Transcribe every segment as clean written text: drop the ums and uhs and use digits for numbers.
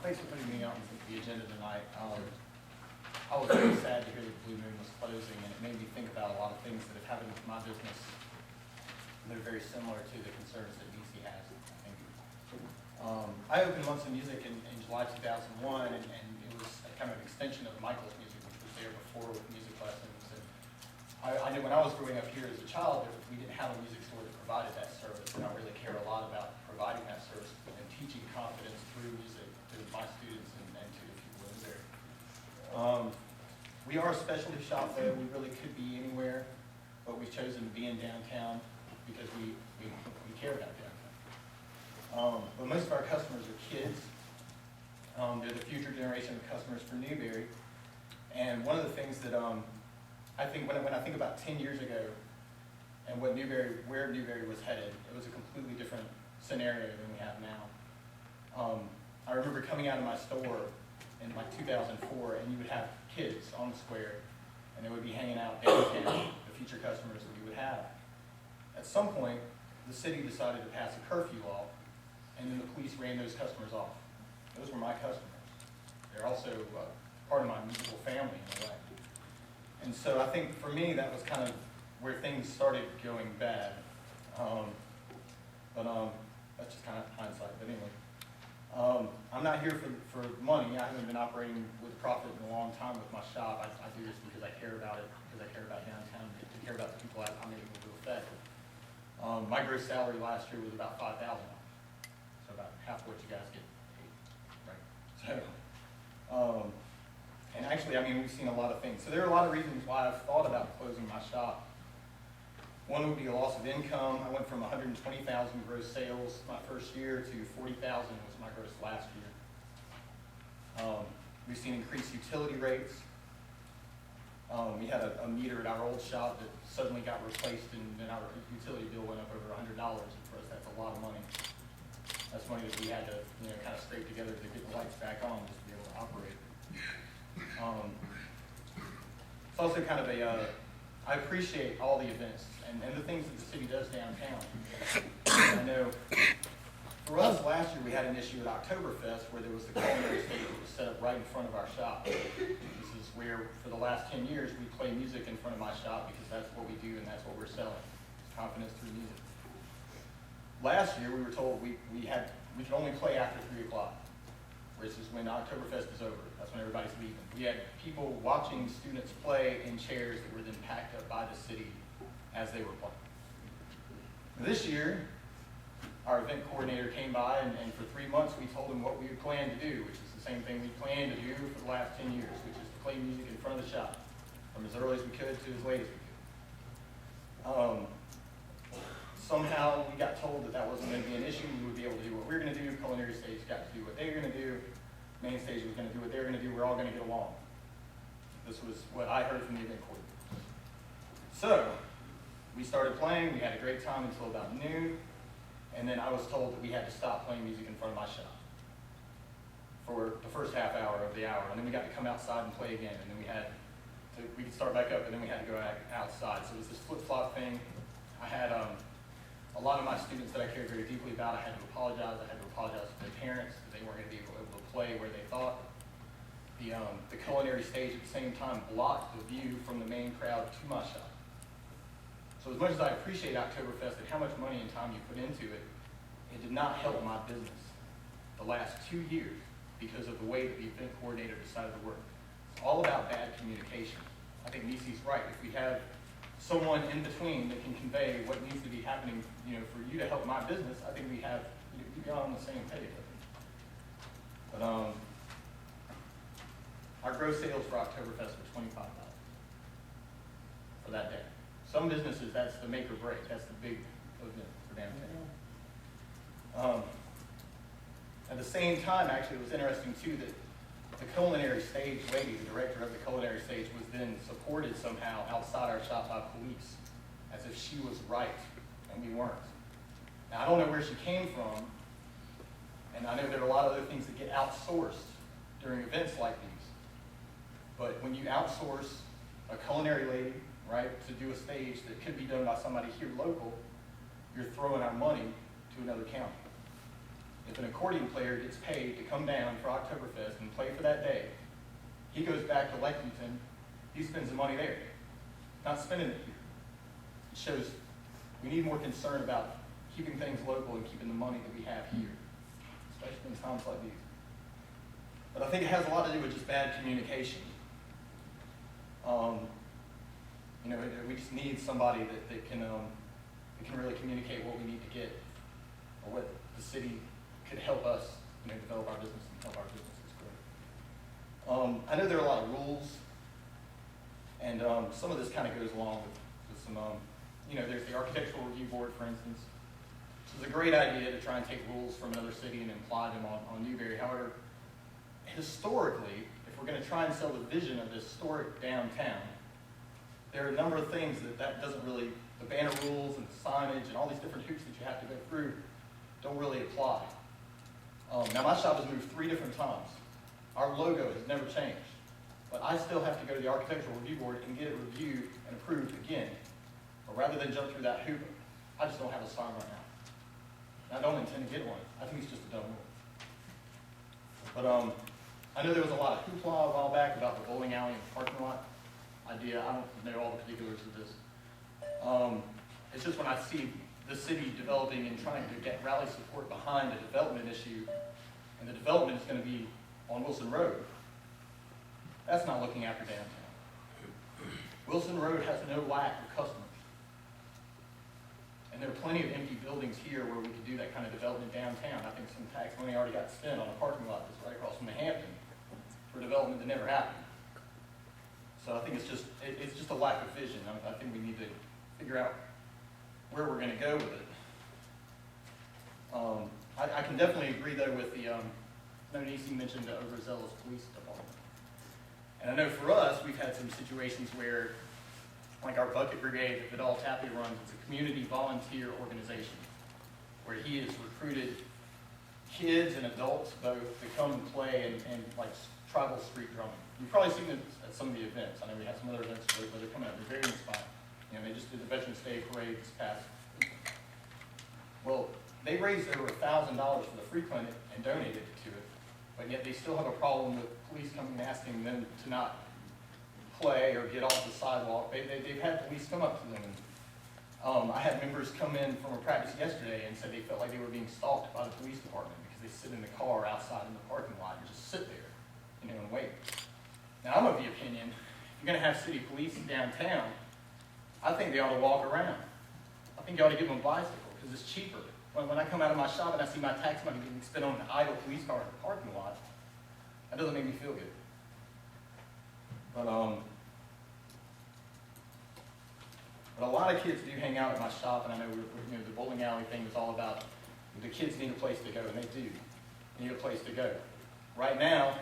thanks for putting me on the agenda tonight. I was very sad to hear that the Blue Moon was closing, and it made me think about a lot of things that have happened with my business that are very similar to the concerns that DC has, I think. I opened Munson Music in July 2001, and it was a kind of extension of Michael's Music, which was there before with music lessons. And I knew when I was growing up here as a child that we didn't have a music store that provided that service, and I really care a lot about providing that service and teaching confidence through music to my students and to the people in there. We are a specialty shop, though. We really could be anywhere, but we've chosen to be in downtown because we care about downtown. But most of our customers are kids. They're the future generation of customers for Newberry. And one of the things that I think when I think about 10 years ago and where Newberry was headed, it was a completely different scenario than we have now. I remember coming out of my store in like 2004, and you would have kids on the square, and they would be hanging out downtown, the future customers that we would have. At some point, the city decided to pass a curfew law, and then the police ran those customers off. Those were my customers. They're also part of my musical family in a way. And so I think for me, that was kind of where things started going bad. That's just kind of hindsight. But anyway, I'm not here for money. I haven't been operating with profit in a long time with my shop. I do this because I care about it, because I care about downtown, to care about the people I'm able to affect. My gross salary last year was about $5,000, so about half what you guys get paid, right? So, and actually, I mean, we've seen a lot of things. So there are a lot of reasons why I've thought about closing my shop. One would be a loss of income. I went from 120,000 gross sales my first year to 40,000 was my gross last year. We've seen increased utility rates. We had a meter at our old shop that suddenly got replaced, and then our utility bill went up over $100. And for us, that's a lot of money. That's money that we had to, kind of scrape together to get the lights back on just to be able to operate. It's also kind of I appreciate all the events and the things that the city does downtown. I know for us last year we had an issue at Oktoberfest where there was the culinary stage that was set up right in front of our shop. This is where for the last 10 years we play music in front of my shop because that's what we do and that's what we're selling. It's confidence through music. Last year we were told we could only play after 3 o'clock. Which is when Oktoberfest is over. That's when everybody's leaving. We had people watching students play in chairs that were then packed up by the city as they were playing. This year, our event coordinator came by and for 3 months we told him what we had planned to do, which is the same thing we planned to do for the last 10 years, which is to play music in front of the shop, from as early as we could to as late as we could. Somehow we got told that wasn't going to be an issue. We would be able to do what we were going to do. Culinary stage got to do what they were going to do. Main stage was going to do what they were going to do. We're all going to get along. This was what I heard from the event coordinator. So we started playing. We had a great time until about noon. And then I was told that we had to stop playing music in front of my shop for the first half hour of the hour. And then we got to come outside and play again. And then we could start back up, and then we had to go back outside. So it was this flip-flop thing. I had a lot of my students that I cared very deeply about, I had to apologize. I had to apologize to their parents that they weren't going to be able to play where they thought. The culinary stage at the same time blocked the view from the main crowd to my shop. So as much as I appreciate Oktoberfest and how much money and time you put into it, it did not help my business the last 2 years because of the way that the event coordinator decided to work. It's all about bad communication. I think Nisi's right. If we have someone in between that can convey what needs to be happening, for you to help my business, I think we have to be on the same page. But our gross sales for Oktoberfest were $25 for that day. Some businesses, that's the make or break. That's the big event for downtown. At the same time, actually, it was interesting too that the culinary stage lady, the director of the culinary stage, was then supported somehow outside our shop by police, as if she was right and we weren't. Now, I don't know where she came from, and I know there are a lot of other things that get outsourced during events like these. But when you outsource a culinary lady, right, to do a stage that could be done by somebody here local, you're throwing our money to another county. If an accordion player gets paid to come down for Oktoberfest and play for that day, he goes back to Lexington, he spends the money there, not spending it here. It shows we need more concern about keeping things local and keeping the money that we have here, especially in times like these. But I think it has a lot to do with just bad communication. You know, we just need somebody that can really communicate what we need to get, or what the city could help us, you know, develop our business and help our businesses grow. I know there are a lot of rules, and some of this kind of goes along with some, you know, there's the Architectural Review Board, for instance. It's a great idea to try and take rules from another city and apply them on Newberry. However, historically, if we're going to try and sell the vision of this historic downtown, there are a number of things that doesn't really, the banner rules and the signage and all these different hoops that you have to go through don't really apply. Now my shop has moved 3 different times. Our logo has never changed, but I still have to go to the Architectural Review Board and get it reviewed and approved again. But rather than jump through that hoop, I just don't have a sign right now. And I don't intend to get one. I think it's just a dumb rule. But I know there was a lot of hoopla a while back about the bowling alley and parking lot idea. I don't know all the particulars of this. It's just when I see the city developing and trying to get rally support behind the development issue, and the development is going to be on Wilson Road, that's not looking after downtown. Wilson Road has no lack of customers. And there are plenty of empty buildings here where we could do that kind of development downtown. I think some tax money already got spent on a parking lot that's right across from the Hampton for development that never happened. So I think it's just a lack of vision. I think we need to figure out where we're going to go with it. I can definitely agree though with the, Nonisi mentioned the overzealous police department. And I know for us, we've had some situations where, like our bucket brigade that Vidal Tappy runs, it's a community volunteer organization where he has recruited kids and adults both to come and play and like tribal street drumming. You've probably seen it at some of the events. I know we have some other events where they're coming out. They're very inspiring. You know, they just did the Veterans Day parade this past. Well, they raised over $1,000 for the free clinic and donated it to it, but yet they still have a problem with police coming and asking them to not play or get off the sidewalk. They've had police come up to them. And, I had members come in from a practice yesterday and said they felt like they were being stalked by the police department because they sit in the car outside in the parking lot and just sit there, you know, and wait. Now, I'm of the opinion, if you're going to have city police downtown, I think they ought to walk around. I think you ought to give them a bicycle because it's cheaper. When I come out of my shop and I see my tax money being spent on an idle police car in the parking lot, that doesn't make me feel good. But a lot of kids do hang out at my shop, and I know, you know, the bowling alley thing is all about the kids need a place to go, and they do. They need a place to go. Right now,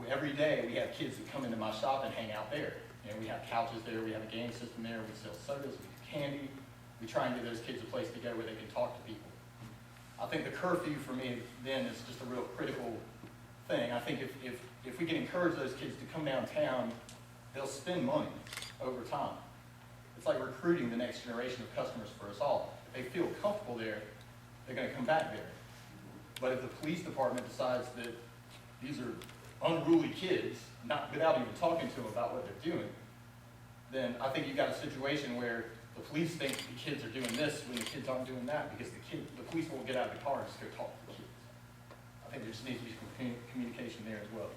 every day we have kids that come into my shop and hang out there. You know, we have couches there, we have a game system there, we sell sodas, we do candy. We try and give those kids a place to go where they can talk to people. I think the curfew for me then is just a real critical thing. I think if we can encourage those kids to come downtown, they'll spend money over time. It's like recruiting the next generation of customers for us all. If they feel comfortable there, they're going to come back there. But if the police department decides that these are unruly kids, without even talking to them about what they're doing, then I think you've got a situation where the police think the kids are doing this when the kids aren't doing that because the police won't get out of the car and just go talk to the kids. I think there just needs to be some communication there as well.